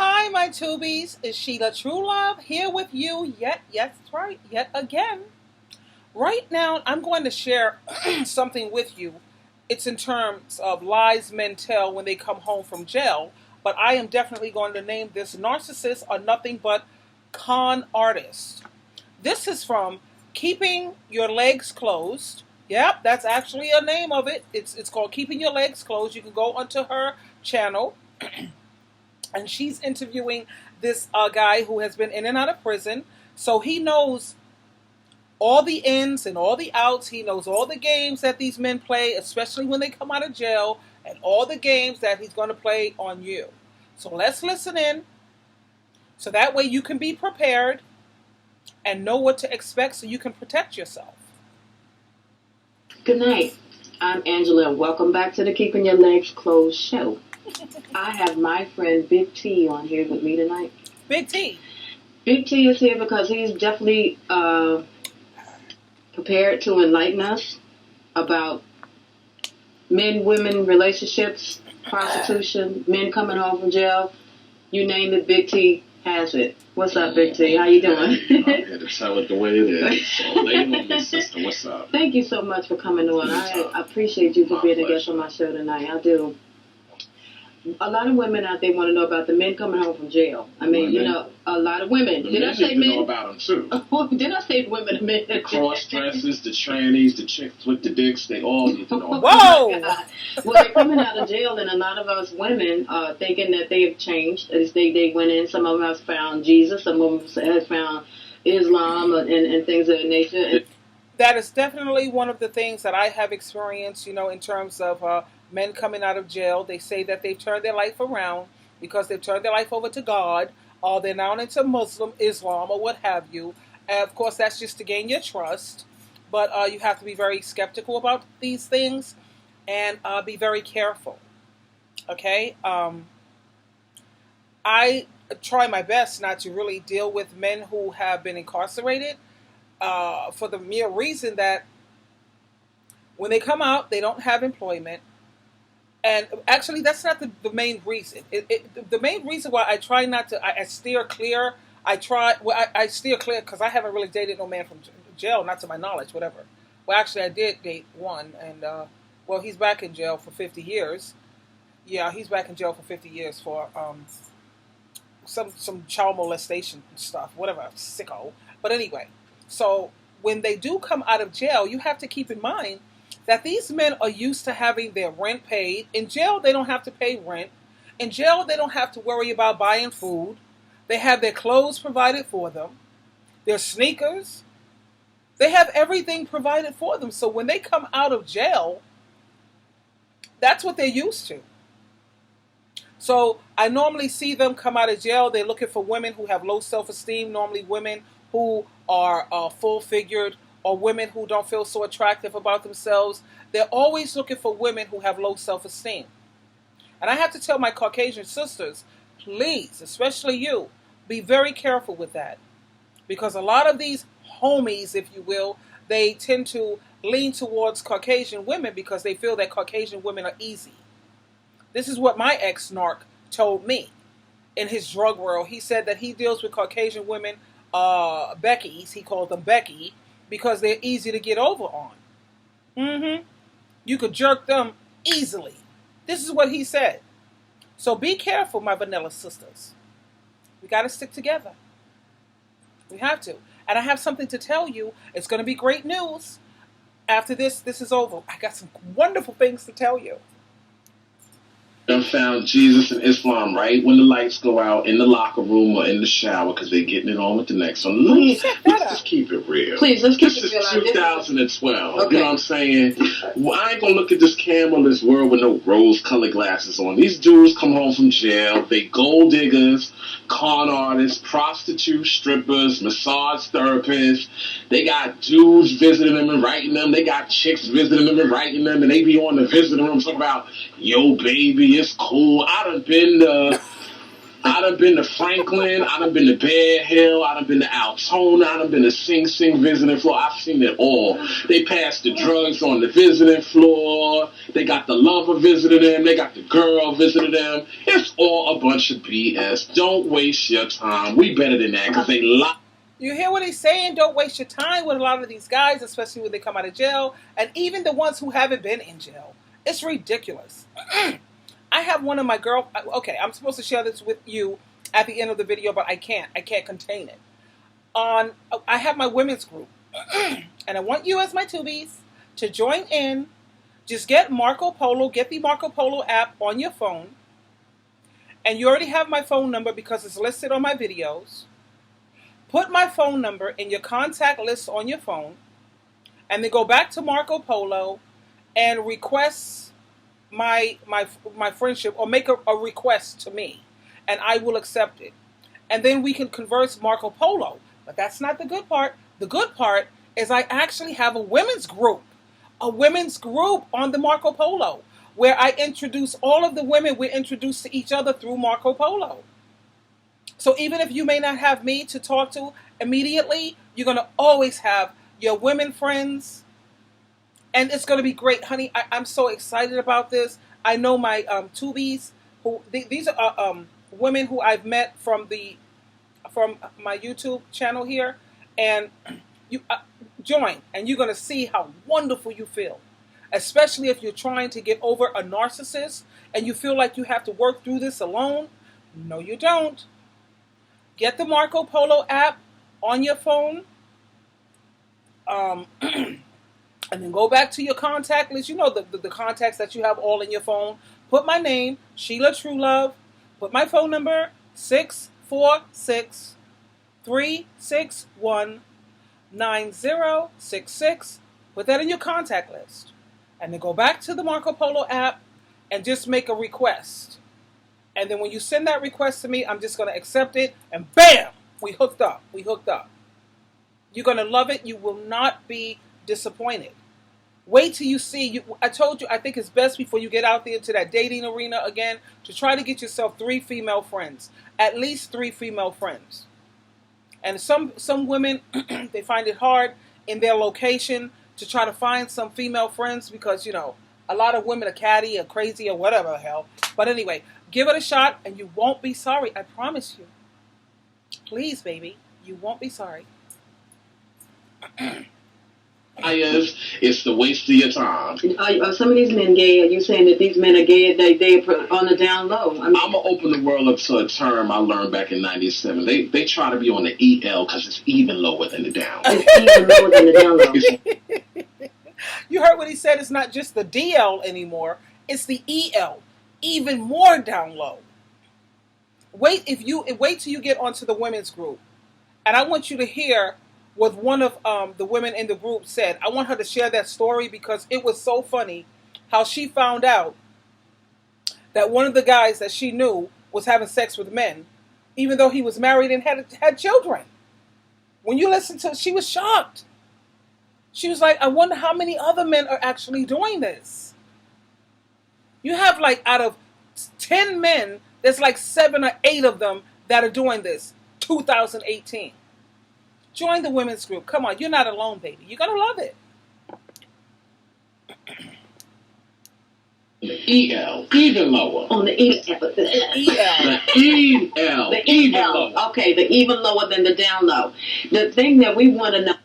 Hi, my tubies. It's Sheila True Love here with you yet again. Right now, I'm going to share something with you. It's in terms of lies men tell when they come home from jail, but I am definitely going to name this narcissists are nothing but con artists. This is from Keeping Your Legs Closed. Yep, that's actually a name of it. It's called Keeping Your Legs Closed. You can go onto her channel. And she's interviewing this guy who has been in and out of prison. So he knows all the ins and all the outs. He knows all the games that these men play, especially when they come out of jail, and all the games that he's going to play on you. So let's listen in. So that way you can be prepared and know what to expect so you can protect yourself. Good night. I'm Angela, and welcome back to the Keeping Your Legs Closed show. I have my friend Big T on here with me tonight. Big T. Big T is here because he's definitely prepared to enlighten us about men-women relationships, prostitution, men coming home from jail. You name it, Big T has it. What's up, Big T? How you doing? I'm here to tell it the way it is. So lay on me, sister. What's up? Thank you so much for coming on. I appreciate you for being a guest on my show tonight. I do. A lot of women out there want to know about the men coming home from jail. I mean, a lot of women. Did I say men? Know about them too. Did I say women and men? The cross-dressers, the trannies, the chicks with the dicks, they all need to know. Whoa! Well, they're coming out of jail, and a lot of us women are thinking that they have changed. As they went in, some of them have found Jesus, some of them have found Islam and things of that nature. That is definitely one of the things that I have experienced, in terms of men coming out of jail. They say that they've turned their life around because they've turned their life over to God, or they're now into Muslim, Islam, or what have you. And of course, that's just to gain your trust. But you have to be very skeptical about these things and be very careful. Okay? I try my best not to really deal with men who have been incarcerated for the mere reason that when they come out, they don't have employment. And actually, that's not the main reason. The main reason why I try not to, I steer clear. I steer clear because I haven't really dated no man from jail, not to my knowledge, whatever. Well, actually, I did date one, and he's back in jail for 50 years. Yeah, he's back in jail for 50 years for some child molestation stuff, whatever, sicko. But anyway, so when they do come out of jail, you have to keep in mind that these men are used to having their rent paid. In jail, they don't have to pay rent. In jail, they don't have to worry about buying food. They have their clothes provided for them, their sneakers. They have everything provided for them. So when they come out of jail, that's what they're used to. So I normally see them come out of jail. They're looking for women who have low self-esteem, normally women who are full-figured, or women who don't feel so attractive about themselves. They're always looking for women who have low self-esteem. And I have to tell my Caucasian sisters, please, especially you, be very careful with that. Because a lot of these homies, if you will, they tend to lean towards Caucasian women because they feel that Caucasian women are easy. This is what my ex-narc told me in his drug world. He said that he deals with Caucasian women, Beckies, he called them Becky, because they're easy to get over on. You could jerk them easily. This is what he said. So be careful, my vanilla sisters. We got to stick together. We have to. And I have something to tell you. It's going to be great news. After this is over, I got some wonderful things to tell you. Found Jesus and Islam right when the lights go out in the locker room or in the shower because they're getting it on with the next. So let's just keep it real. Please, let's keep it real. This is 2012. Okay. You know what I'm saying? Well, I ain't gonna look at this camera in this world with no rose-colored glasses on. These dudes come home from jail. They gold diggers, con artists, prostitutes, strippers, massage therapists. They got dudes visiting them and writing them. They got chicks visiting them and writing them, and they be on the visiting room talking about, yo, baby, it's cool. I I done been to Franklin. I done been to Bear Hill. I done been to Altona. I done been to Sing Sing visiting floor. I've seen it all. They passed the drugs on the visiting floor. They got the lover visiting them. They got the girl visiting them. It's all a bunch of BS. Don't waste your time. We better than that because they lie. You hear what he's saying? Don't waste your time with a lot of these guys, especially when they come out of jail, and even the ones who haven't been in jail. It's ridiculous. I have one of my okay, I'm supposed to share this with you at the end of the video, but I can't. I can't contain it. I have my women's group, and I want you as my tubies to join in. Just get Marco Polo, get the Marco Polo app on your phone, and you already have my phone number because it's listed on my videos. Put my phone number in your contact list on your phone, and then go back to Marco Polo and request my friendship, or make a request to me, and I will accept it. And then we can converse Marco Polo. But that's not the good part. The good part is I actually have a women's group on the Marco Polo, where I introduce all of the women. We're introduced to each other through Marco Polo. So even if you may not have me to talk to immediately, you're going to always have your women friends. And it's going to be great, honey. I'm so excited about this. I know my tubies, these are women who I've met from my YouTube channel here. And you join, and you're going to see how wonderful you feel. Especially if you're trying to get over a narcissist and you feel like you have to work through this alone. No, you don't. Get the Marco Polo app on your phone. And then go back to your contact list. You know the contacts that you have all in your phone. Put my name, Sheila Truelove. Put my phone number, 646-361-9066. Put that in your contact list. And then go back to the Marco Polo app and just make a request. And then when you send that request to me, I'm just going to accept it. And bam! We hooked up. You're going to love it. You will not be disappointed. Wait till you see. I told you, I think it's best before you get out there into that dating arena again to try to get yourself 3 female friends. At least 3 female friends. And some women, they find it hard in their location to try to find some female friends because, you know, a lot of women are catty or crazy or whatever the hell. But anyway, give it a shot and you won't be sorry. I promise you. Please, baby, you won't be sorry. It's the waste of your time. Are some of these men gay? Are you saying that these men are gay? They on the down low? I mean, I'm going to open the world up to a term I learned back in 97. They try to be on the EL because it's even lower than the down. It's even lower than the down low. You heard what he said. It's not just the DL anymore. It's the EL. Even more down low. Wait till you get onto the women's group. And I want you to hear what one of the women in the group said. I want her to share that story because it was so funny how she found out that one of the guys that she knew was having sex with men, even though he was married and had children. When you listen to it, she was shocked. She was like, I wonder how many other men are actually doing this. You have like out of 10 men, there's like 7 or 8 of them that are doing this. 2018. Join the women's group. Come on, you're not alone, baby. You're going to love it. The EL, even lower. On the EL. The EL. The even EL. lower. Okay, the even lower than the down low. The thing that we want to know,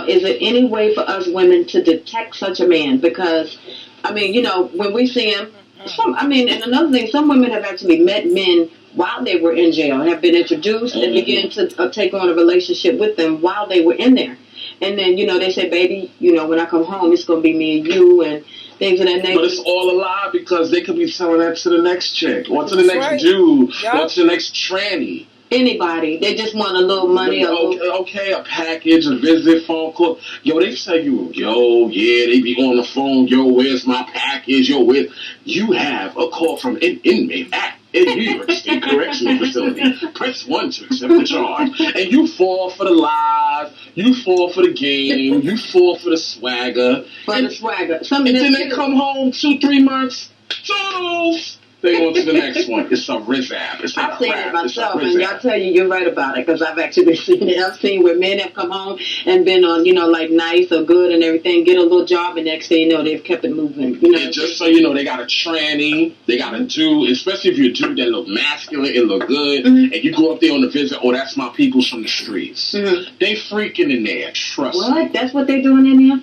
is there any way for us women to detect such a man? Because, I mean, you know, when we see him, and another thing, some women have actually met men while they were in jail, have been introduced and begin to take on a relationship with them while they were in there. And then, you know, they say, baby, you know, when I come home, it's going to be me and you and things of that nature. But it's all a lie because they could be selling that to the next chick or to the next dude or to the next tranny. Anybody. They just want a little money. Okay, a package, a visit, phone call. Yo, they tell you, they be on the phone. Yo, where's my package? Yo, where? You have a call from an inmate at a New York State Correctional Facility. Press 1 to accept the charge. And you fall for the lies. You fall for the game. You fall for the swagger. And then they come home 2-3 months. Toodles. They on to the next one. It's a rizap. It's not I've seen rap. it myself, and Rizap. y'all tell you you're right about it because I've actually seen it. I've seen where men have come home and been on, like nice or good and everything, get a little job, and next thing you know, they've kept it moving. And just so you know, they got a tranny. They got a dude, especially if you're a dude that look masculine and look good, and you go up there on the visit, oh, that's my peoples from the streets. They freaking in there, trust me. What? That's what they doing in here?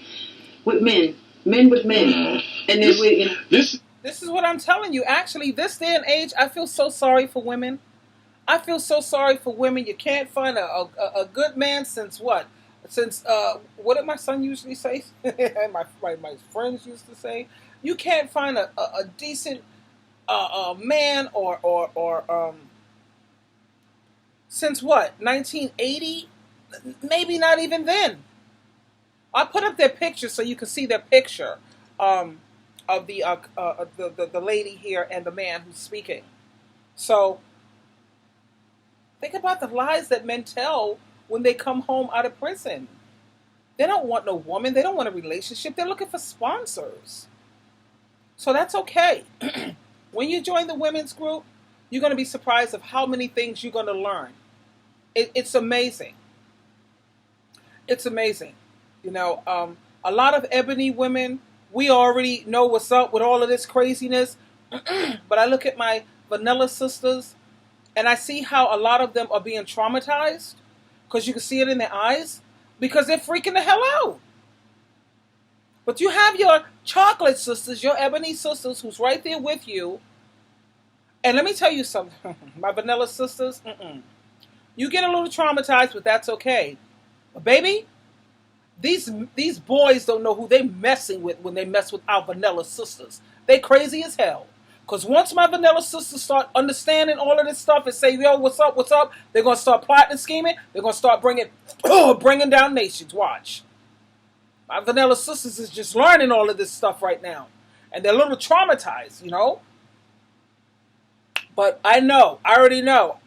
With men. Men with men. And then This is what I'm telling you. Actually, this day and age, I feel so sorry for women. I feel so sorry for women. You can't find a good man since what? Since, what did my son usually say? And my friends used to say. You can't find a decent man or since what? 1980? Maybe not even then. I put up their picture so you can see their picture. Of the lady here and the man who's speaking. So think about the lies that men tell when they come home out of prison. They don't want no woman. They don't want a relationship. They're looking for sponsors. So that's okay. When you join the women's group, you're going to be surprised of how many things you're going to learn. It's amazing. It's amazing. A lot of ebony women, we already know what's up with all of this craziness. But I look at my vanilla sisters and I see how a lot of them are being traumatized because you can see it in their eyes because they're freaking the hell out. But you have your chocolate sisters, your ebony sisters who's right there with you. And let me tell you something. My vanilla sisters, you get a little traumatized, but that's okay. But baby, these boys don't know who they messing with when they mess with our vanilla sisters. They crazy as hell. Because once my vanilla sisters start understanding all of this stuff and say, yo, what's up, they're going to start plotting and scheming. They're going to start bringing down nations. Watch. My vanilla sisters is just learning all of this stuff right now. And they're a little traumatized, But I already know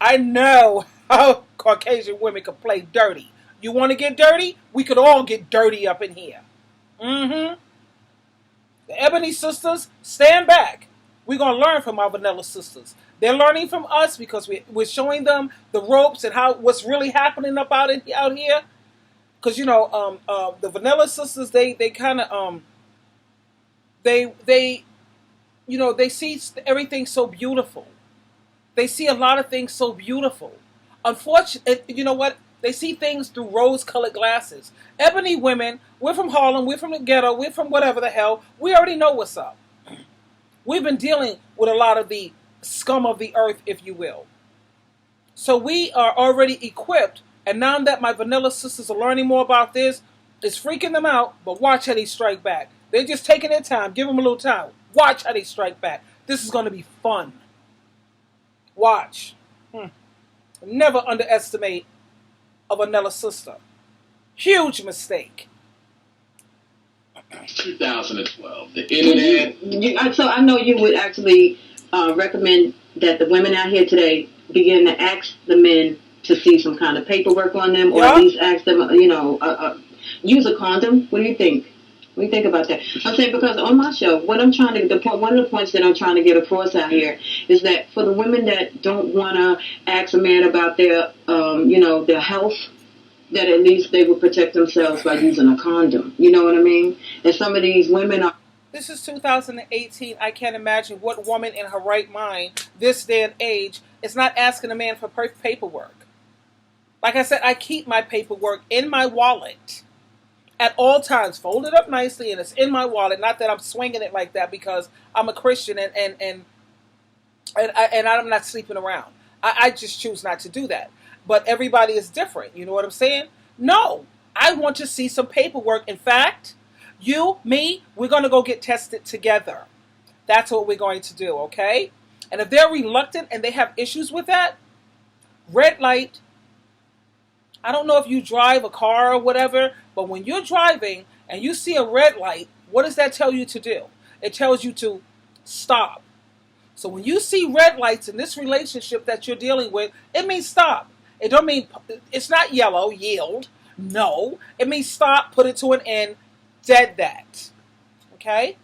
how Caucasian women can play dirty. You want to get dirty? We could all get dirty up in here. The ebony sisters, stand back. We're going to learn from our vanilla sisters. They're learning from us because we're showing them the ropes and what's really happening out here. Because, the vanilla sisters, they kind of, they see everything so beautiful. They see a lot of things so beautiful. Unfortunately, you know what? They see things through rose-colored glasses. Ebony women, we're from Harlem, we're from the ghetto, we're from whatever the hell. We already know what's up. We've been dealing with a lot of the scum of the earth, if you will. So we are already equipped. And now that my vanilla sisters are learning more about this, it's freaking them out. But watch how they strike back. They're just taking their time. Give them a little time. Watch how they strike back. This is going to be fun. Watch. Never underestimate a vanilla sister. Huge mistake. 2012. The internet. So I know you would actually recommend that the women out here today begin to ask the men to see some kind of paperwork on them, or at least ask them, use a condom. What do you think? What do you think about that? I'm saying because on my show, what I'm trying to, one of the points that I'm trying to get across out here is that for the women that don't want to ask a man about their, their health, that at least they would protect themselves by using a condom. You know what I mean? And some of these women are... This is 2018. I can't imagine what woman in her right mind, this day and age, is not asking a man for paperwork. Like I said, I keep my paperwork in my wallet at all times, folded up nicely, and it's in my wallet. Not that I'm swinging it like that because I'm a Christian and I'm not sleeping around. I just choose not to do that. But everybody is different. You know what I'm saying? No, I want to see some paperwork. In fact, you, me, we're going to go get tested together. That's what we're going to do, okay? And if they're reluctant and they have issues with that, red light. I don't know if you drive a car or whatever, but when you're driving and you see a red light, what does that tell you to do? It tells you to stop. So when you see red lights in this relationship that you're dealing with, it means stop. It don't mean, it's not yellow, yield. No, it means stop, put it to an end, dead that. Okay?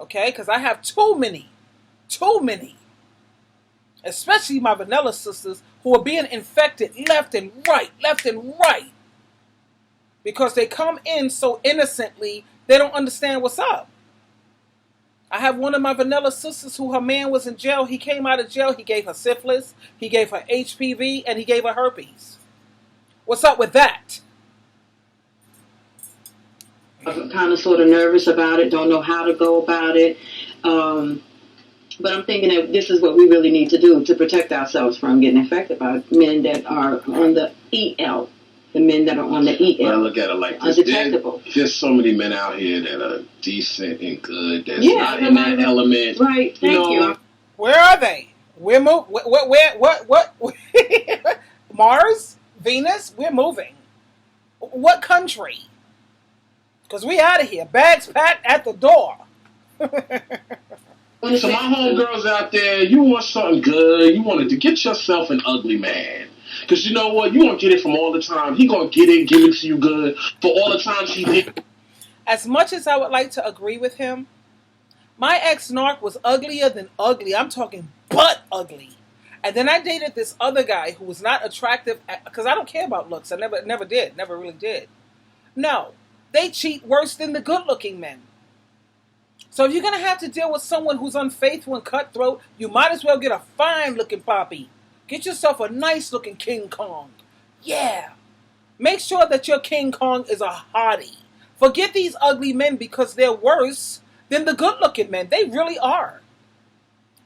Okay, because I have too many Too many. Especially my vanilla sisters who are being infected left and right. Because they come in so innocently, they don't understand what's up. I have one of my vanilla sisters who her man was in jail. He came out of jail. He gave her syphilis. He gave her HPV. And he gave her herpes. What's up with that? I'm kind of sort of nervous about it. Don't know how to go about it. But I'm thinking that this is what we really need to do to protect ourselves from getting infected by men that are on the EL. The men that are on the EL. Well, I look at it like this. Undetectable. There's so many men out here that are decent and good. That's not in that element. Right. Thank you. Where are they? We're moving. What? Mars? Venus? We're moving. What country? Because we out of here. Bags packed at the door. So my homegirls out there, you want something good. You wanted to get yourself an ugly man. Because you know what? You won't get it from all the time. He going to get it, give it to you good for all the times he did. As much as I would like to agree with him, my ex-narc was uglier than ugly. I'm talking butt ugly. And then I dated this other guy who was not attractive because I don't care about looks. I never did. Never really did. No. They cheat worse than the good-looking men. So if you're going to have to deal with someone who's unfaithful and cutthroat, you might as well get a fine-looking poppy. Get yourself a nice-looking King Kong. Yeah. Make sure that your King Kong is a hottie. Forget these ugly men because they're worse than the good-looking men. They really are.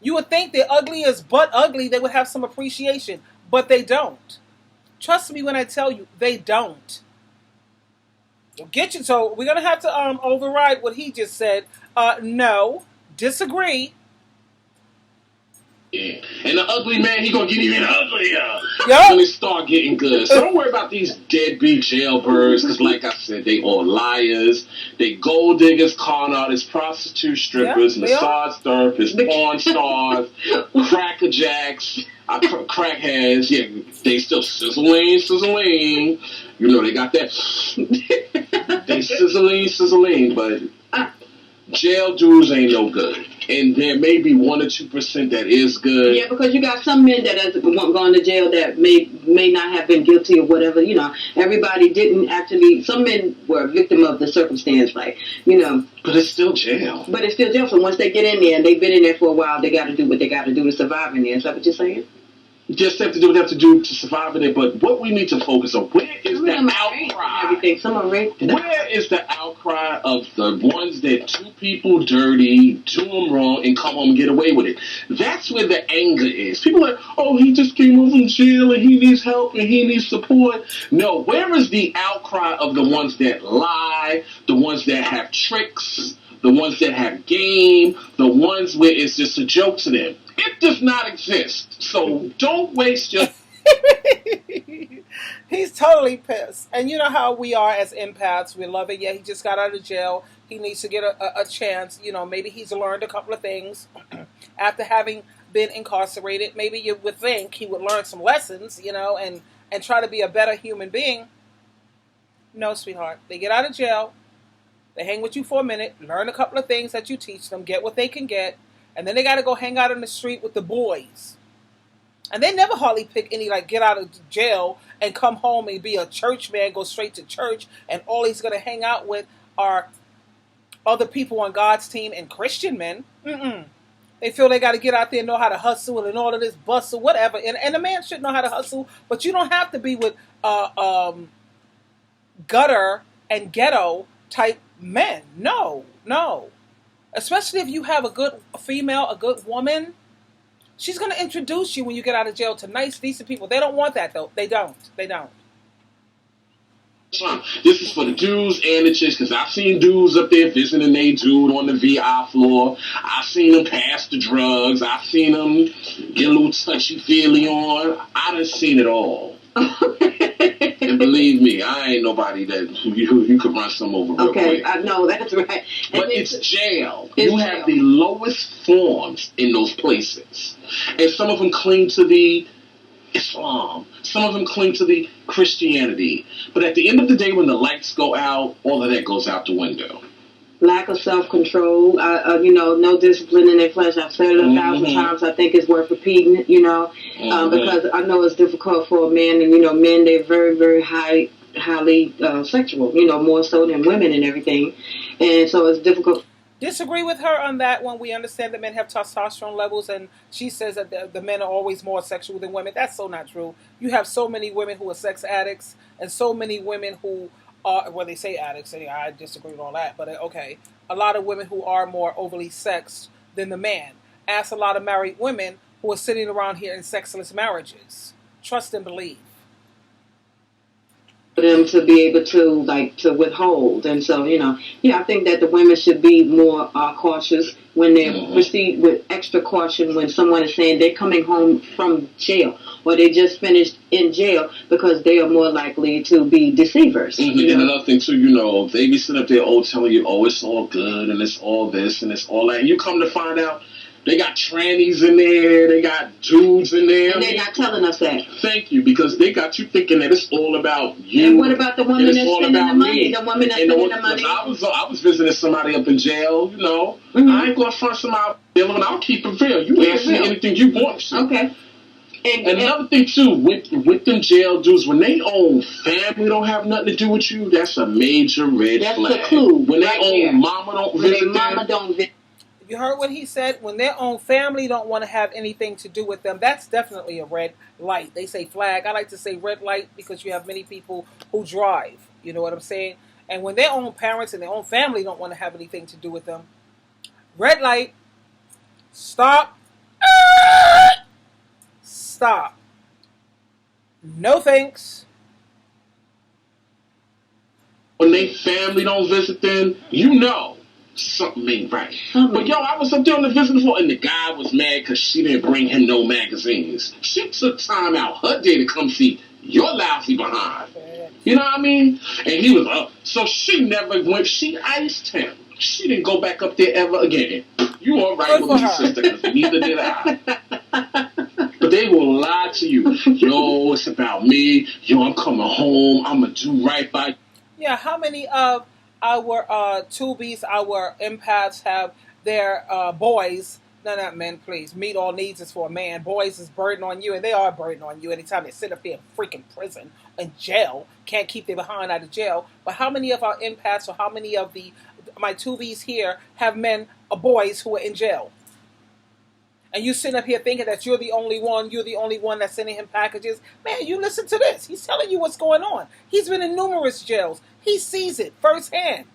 You would think they're ugly as butt ugly, they would have some appreciation. But they don't. Trust me when I tell you, they don't. Get you. So we're going to have to override what he just said. No. Disagree. Yeah. And the ugly man, he gonna get even uglier Yep. when they start getting good. So don't worry about these deadbeat jailbirds, because like I said, they all liars. They gold diggers, con artists, prostitute strippers, massage therapists, porn stars, crackerjacks, crackheads. Yeah, they still sizzling. You know, they got that. They sizzling, but jail dudes ain't no good. And there may be 1 or 2% that is good. Yeah, because you got some men that has gone to jail that may not have been guilty of whatever. You know, everybody didn't actually. Some men were a victim of the circumstance, like, you know. But it's still jail. So once they get in there and they've been in there for a while, they got to do what they got to do to survive in there. Is that what you're saying? Just have to do what they have to do to survive in it. But what we need to focus on, where is the outcry? Everything. Someone raped. Where is the outcry of the ones that do people dirty, do them wrong, and come home and get away with it? That's where the anger is. People are like, oh, he just came home from jail and he needs help and he needs support. No, where is the outcry of the ones that lie, the ones that have tricks, the ones that have game, the ones where it's just a joke to them? It does not exist. So don't waste your... He's totally pissed. And you know how we are as empaths. We love it. Yeah, he just got out of jail. He needs to get a chance. You know, maybe he's learned a couple of things after having been incarcerated. Maybe you would think he would learn some lessons, you know, and try to be a better human being. No, sweetheart. They get out of jail. They hang with you for a minute, learn a couple of things that you teach them, get what they can get, and then they got to go hang out on the street with the boys. And they never hardly pick any, like, get out of jail and come home and be a church man, go straight to church, and all he's going to hang out with are other people on God's team and Christian men. They feel they got to get out there and know how to hustle and all of this bustle, whatever. And a man should know how to hustle, but you don't have to be with gutter and ghetto type men. No. Especially if you have a good female, a good woman. She's going to introduce you when you get out of jail to nice, decent people. They don't want that, though. They don't. This is for the dudes and the chicks, because I've seen dudes up there visiting they dude on the VI floor. I've seen them pass the drugs. I've seen them get a little touchy-feely on. I done seen it all. And believe me, I ain't nobody that you could run some over real quick. Okay, I know, that's right. But it's jail. You have the lowest forms in those places. And some of them cling to the Islam. Some of them cling to the Christianity. But at the end of the day, when the lights go out, all of that goes out the window. lack of self-control, no discipline in their flesh. I've said it 1,000 times. I think it's worth repeating it, because I know it's difficult for a man, and, men, they're very, very highly sexual, more so than women and everything. And so it's difficult. Disagree with her on that one. We understand that men have testosterone levels, and she says that the men are always more sexual than women. That's so not true. You have so many women who are sex addicts, and so many women who are, well, they say addicts, anyway, I disagree with all that, but okay. A lot of women who are more overly sexed than the man. Ask a lot of married women who are sitting around here in sexless marriages. Trust and believe. For them to be able to withhold. And so, I think that the women should be more cautious when they proceed with extra caution when someone is saying they're coming home from jail or they just finished in jail, because they are more likely to be deceivers. And another thing too, they be sitting up there telling you, it's all good and it's all this and it's all that. And you come to find out they got trannies in there, they got dudes in there. And they're not telling us that. Thank you, because they got you thinking that it's all about you. And what about the woman that's spending the money? The woman that's spending the money. I was visiting somebody up in jail, I ain't going to front somebody dealing, and I'll keep it real. You ask me anything you want to. Okay. And another thing, too, with them jail dudes, when they own family don't have nothing to do with you, that's a major red flag. That's the clue. When they own mama don't visit them. Mama don't visit. You heard what he said? When their own family don't want to have anything to do with them, that's definitely a red light. They say flag. I like to say red light because you have many people who drive. You know what I'm saying? And when their own parents and their own family don't want to have anything to do with them, red light, stop. Stop. No thanks. When they family don't visit them, something ain't right. But I was up there on the visiting floor, and the guy was mad because she didn't bring him no magazines. She took time out her day to come see your lousy behind. You know what I mean? And he was up. So she never went. She iced him. She didn't go back up there ever again. You all right with me, sister, because neither did I. But they will lie to you. It's about me. I'm coming home. I'm going to do right by you. Yeah, how many of our tubies, our empaths have their boys, no, not men, please. Meet all needs is for a man. Boys is burden on you, and they are a burden on you anytime they sit up there in freaking prison, in jail, can't keep their behind out of jail. But how many of our empaths or how many of my tubies here have men or boys who are in jail? And you sitting up here thinking that you're the only one that's sending him packages. Man, you listen to this. He's telling you what's going on. He's been in numerous jails. He sees it firsthand.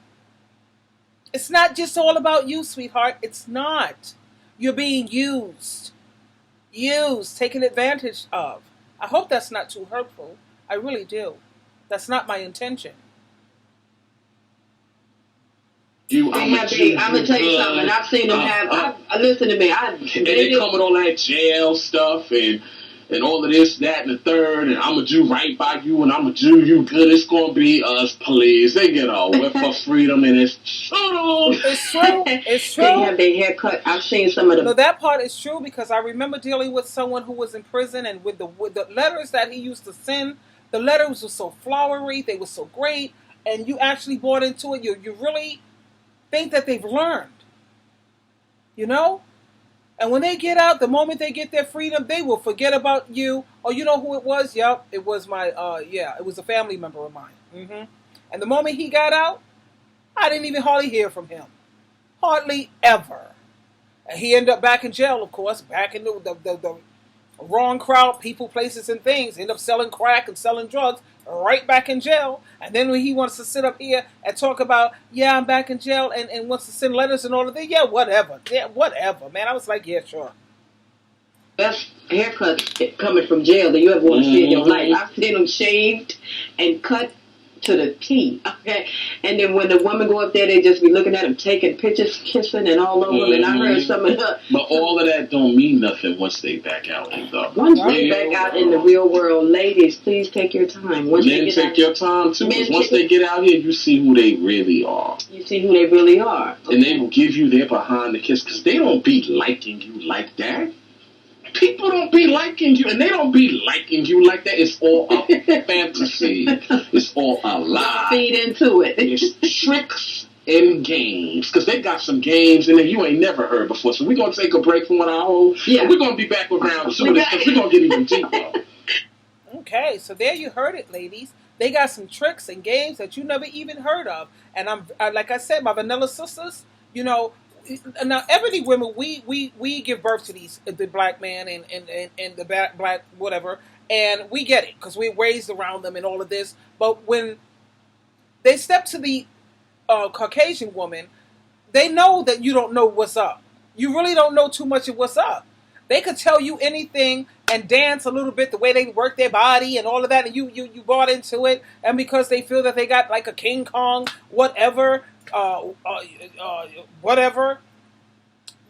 It's not just all about you, sweetheart. It's not. You're being used, taken advantage of. I hope that's not too hurtful. I really do. That's not my intention. I'm gonna tell you something. I've seen them have. Listen to me. And they come with all that jail stuff and all of this, that, and the third, and I'm gonna do right by you, and I'm gonna do you good. It's gonna be us, please. They get a whip for freedom, and it's true. It's true. It's true. They have their hair cut. I've seen some of them. No, that part is true because I remember dealing with someone who was in prison, and with the letters that he used to send, the letters were so flowery, they were so great, and you actually bought into it. You really think that they've learned, And when they get out, the moment they get their freedom, they will forget about you. Oh, you know who it was? Yep, it was it was a family member of mine. And the moment he got out, I didn't even hardly hear from him. Hardly ever. And he ended up back in jail, of course, back in the wrong crowd, people, places, and things. End up selling crack and selling drugs, right back in jail. And then when he wants to sit up here and talk about, I'm back in jail, and wants to send letters and all of that, whatever. Yeah, whatever, man. I was like, yeah, sure. Best haircut coming from jail that you ever want to see in your life. I've seen them shaved and cut to the T. Okay, and then when the women go up there, they just be looking at them, taking pictures, kissing, and all over. And I heard some of the. But all of that don't mean nothing once they back out. Once they back out in the real world, ladies, please take your time. Men take your time too, because once they get out here, you see who they really are. You see who they really are, and they will give you their behind the kiss because they don't be liking you like that. People don't be liking you, and they don't be liking you like that. It's all a fantasy. It's all a lie. Feed into it. It's tricks in games, because they got some games in there you ain't never heard before. So we're going to take a break from what I hold. Yeah. And we're going to be back with round two because we're going to get even deeper. Okay, so there you heard it, ladies. They got some tricks and games that you never even heard of. And like I said, my vanilla sisters, you know, now ebony women, we give birth to the black man and the black whatever, and we get it because we're raised around them and all of this. But when they step to the Caucasian woman, they know that you don't know what's up. You really don't know too much of what's up. They could tell you anything and dance a little bit the way they work their body and all of that, and you bought into it, and because they feel that they got like a King Kong, whatever,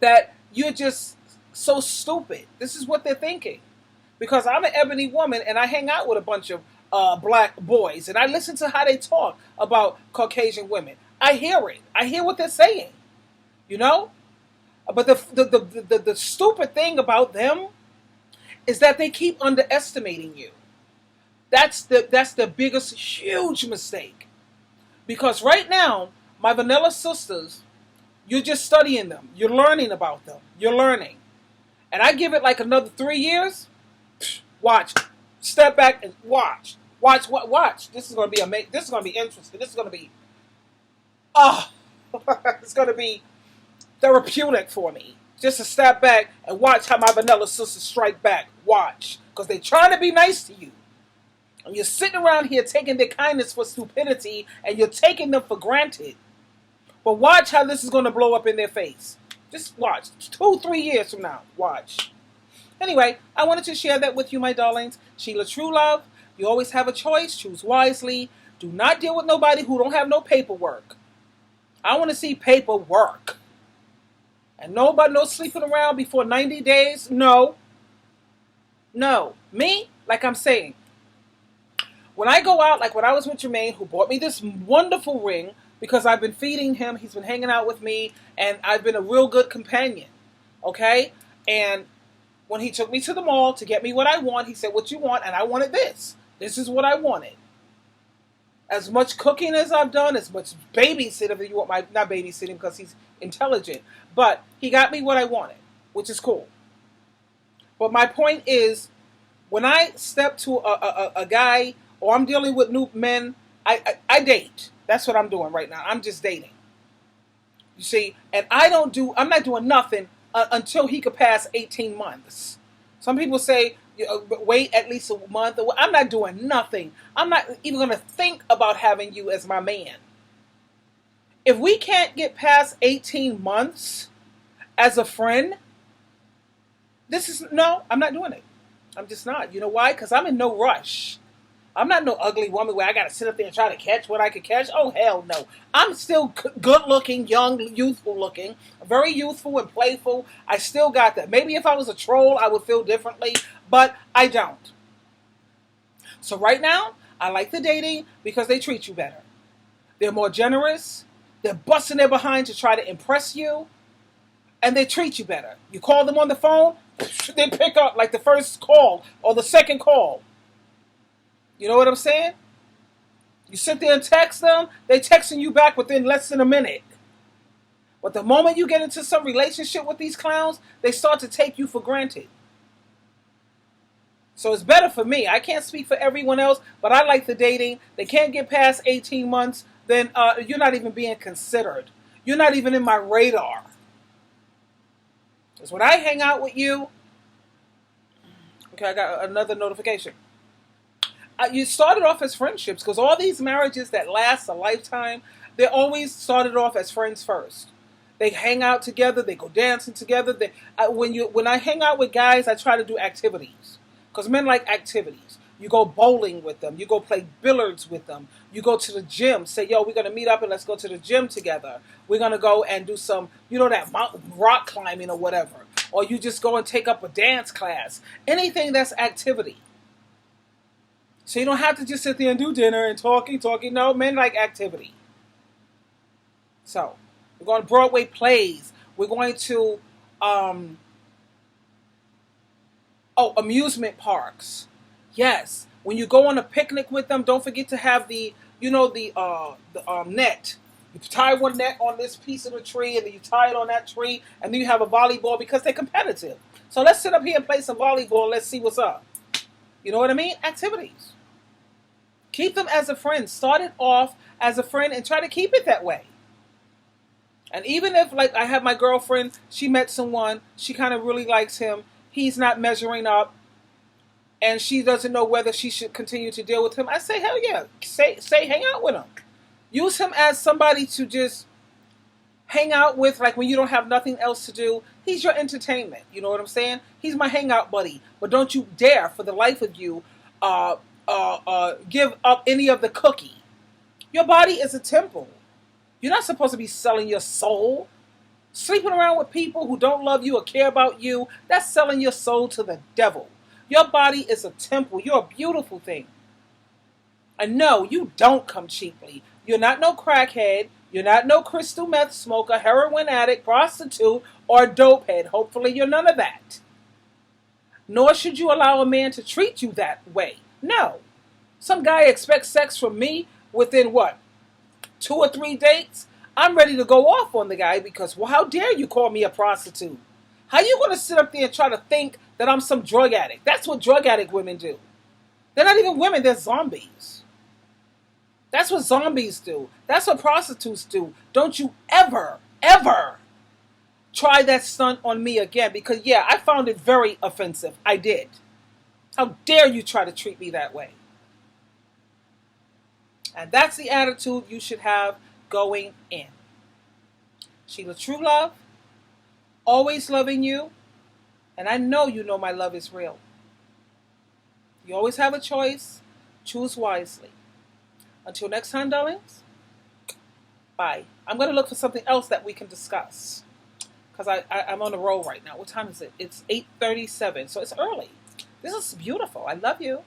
that you're just so stupid. This is what they're thinking. Because I'm an ebony woman and I hang out with a bunch of black boys, and I listen to how they talk about Caucasian women. I hear it. I hear what they're saying. You know? But the stupid thing about them is that they keep underestimating you. That's the biggest, huge mistake. Because right now, my vanilla sisters, you're just studying them. You're learning about them. You're learning. And I give it like another 3 years. Watch. Step back and watch. Watch. This is going to be amazing. This is going to be interesting. This is going to be, it's going to be therapeutic for me. Just to step back and watch how my vanilla sisters strike back. Watch. Because they're trying to be nice to you. And you're sitting around here taking their kindness for stupidity, and you're taking them for granted. But watch how this is going to blow up in their face. Just watch. 2-3 years from now. Watch. Anyway, I wanted to share that with you, my darlings. Sheila True Love, you always have a choice. Choose wisely. Do not deal with nobody who don't have no paperwork. I want to see paperwork. And nobody, no sleeping around before 90 days. No. Me, like I'm saying, when I go out, like when I was with Jermaine, who bought me this wonderful ring, because I've been feeding him, he's been hanging out with me, and I've been a real good companion. Okay? And when he took me to the mall to get me what I want, he said, "What you want?" And I wanted this. This is what I wanted. As much cooking as I've done, as much babysitting, you want not babysitting because he's intelligent, but he got me what I wanted, which is cool. But my point is, when I step to a guy, or I'm dealing with new men, I date. That's what I'm doing right now. I'm just dating. You see, and I'm not doing nothing until he could pass 18 months. Some people say, wait at least a month. I'm not doing nothing. I'm not even going to think about having you as my man. If we can't get past 18 months as a friend, I'm not doing it. I'm just not. You know why? Because I'm in no rush. I'm not no ugly woman where I got to sit up there and try to catch what I could catch. Oh, hell no. I'm still good looking, young, youthful looking, very youthful and playful. I still got that. Maybe if I was a troll, I would feel differently, but I don't. So right now, I like the dating because they treat you better. They're more generous. They're busting their behind to try to impress you, and they treat you better. You call them on the phone, they pick up like the first call or the second call. You know what I'm saying? You sit there and text them, they texting you back within less than a minute. But the moment you get into some relationship with these clowns, they start to take you for granted. So it's better for me. I can't speak for everyone else, but I like the dating. They can't get past 18 months, then you're not even being considered. You're not even in my radar. Because when I hang out with you, okay, I got another notification. You started off as friendships, because all these marriages that last a lifetime, they always started off as friends first. They hang out together, they go dancing together. When I hang out with guys, I try to do activities, because men like activities. You go bowling with them, you go play billiards with them, you go to the gym, say, yo, we're going to meet up and let's go to the gym together. We're going to go and do some, that rock climbing or whatever. Or you just go and take up a dance class. Anything that's activity. So you don't have to just sit there and do dinner and talking. No, men like activity. So, we're going to Broadway plays. We're going to, amusement parks. Yes. When you go on a picnic with them, don't forget to have the net You tie one net on this piece of the tree, and then you tie it on that tree, and then you have a volleyball because they're competitive. So let's sit up here and play some volleyball. And let's see what's up. You know what I mean? Activities. Keep them as a friend. Start it off as a friend and try to keep it that way. And even if, like, I have my girlfriend, she met someone, she kind of really likes him, he's not measuring up, and she doesn't know whether she should continue to deal with him, I say, hell yeah, say hang out with him. Use him as somebody to just hang out with, like when you don't have nothing else to do. He's your entertainment, you know what I'm saying? He's my hangout buddy, but don't you dare, for the life of you, give up any of the cookie. Your body is a temple. You're not supposed to be selling your soul. Sleeping around with people who don't love you or care about you, that's selling your soul to the devil. Your body is a temple. You're a beautiful thing. And no, you don't come cheaply. You're not no crackhead. You're not no crystal meth smoker, heroin addict, prostitute, or dope head. Hopefully you're none of that. Nor should you allow a man to treat you that way. No. Some guy expects sex from me within what? 2 or 3 dates? I'm ready to go off on the guy because, well, how dare you call me a prostitute? How you going to sit up there and try to think that I'm some drug addict? That's what drug addict women do. They're not even women, they're zombies. That's what zombies do. That's what prostitutes do. Don't you ever, ever try that stunt on me again because, yeah, I found it very offensive. I did. How dare you try to treat me that way? And that's the attitude you should have going in. Sheila True Love, always loving you, and I know you know my love is real. You always have a choice. Choose wisely. Until next time, darlings, bye. I'm going to look for something else that we can discuss because I'm on the roll right now. What time is it? It's 8:37, so it's early. This is beautiful. I love you.